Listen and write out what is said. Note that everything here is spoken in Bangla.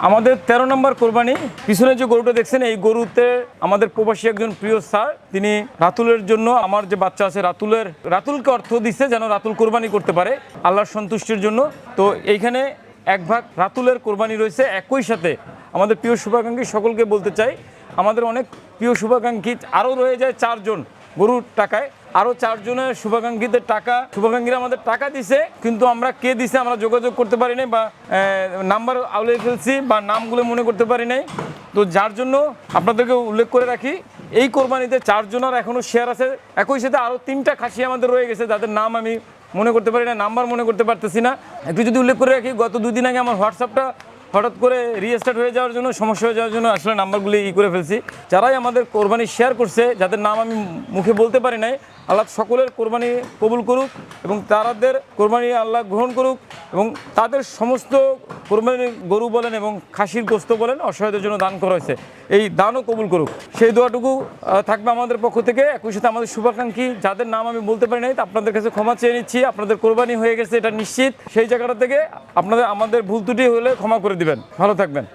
আমাদের 13 নম্বর কোরবানি। পিছনে যে গরুটা দেখছেন এই গরুতে আমাদের প্রবাসী একজন প্রিয় স্যার তিনি রাতুলের জন্য, আমার যে বাচ্চা আছে রাতুলকে অর্থ দিচ্ছে যেন রাতুল কোরবানি করতে পারে আল্লাহর সন্তুষ্টির জন্য। তো এইখানে এক ভাগ রাতুলের কোরবানি রয়েছে। একই সাথে আমাদের প্রিয় শুভাকাঙ্ক্ষী সকলকে বলতে চাই, আমাদের অনেক প্রিয় শুভাকাঙ্ক্ষী আরও রয়ে যায় 4 জন গরুর টাকায়, আরও 4 জনের শুভাকাঙ্ক্ষীরা আমাদের টাকা দিছে, কিন্তু আমরা কে দিছে আমরা যোগাযোগ করতে পারি নাই বা নাম্বার আউলে ফেলছি বা নামগুলো মনে করতে পারি নাই। তো যার জন্য আপনাদেরকে উল্লেখ করে রাখি, এই কোরবানিতে 4 জনের এখনও শেয়ার আছে। একই সাথে আরও 3টা খাসি আমাদের রয়ে গেছে যাদের নাম আমি মনে করতে পারি না, নাম্বার মনে করতে পারতেছি না। একটু যদি উল্লেখ করে রাখি, গত 2 দিন আগে আমার হোয়াটসঅ্যাপটা হঠাৎ করে রিস্টার্ট হয়ে যাওয়ার জন্য, সমস্যা হয়ে যাওয়ার জন্য আসলে নাম্বারগুলি করে ফেলছি। যারাই আমাদের কোরবানি শেয়ার করছে, যাদের নাম আমি মুখে বলতে পারি নাই, আল্লাহ সকলের কোরবানি কবুল করুক এবং তাদের কোরবানি আল্লাহ গ্রহণ করুক এবং তাদের সমস্ত কোরবানির গরু বলেন এবং খাসির গোস্ত বলেন অসহায়দের জন্য দান করা হয়েছে, এই দানও কবুল করুক, সেই দোয়াটুকু থাকবে আমাদের পক্ষ থেকে। একই সাথে আমাদের শুভাকাঙ্ক্ষী যাদের নাম আমি বলতে পারি নাই, তা আপনাদের কাছে ক্ষমা চেয়ে নিচ্ছি। আপনাদের কোরবানি হয়ে গেছে এটা নিশ্চিত, সেই জায়গাটা থেকে আমাদের ভুল ত্রুটি হলে ক্ষমা করে দিবেন। ভালো থাকবেন।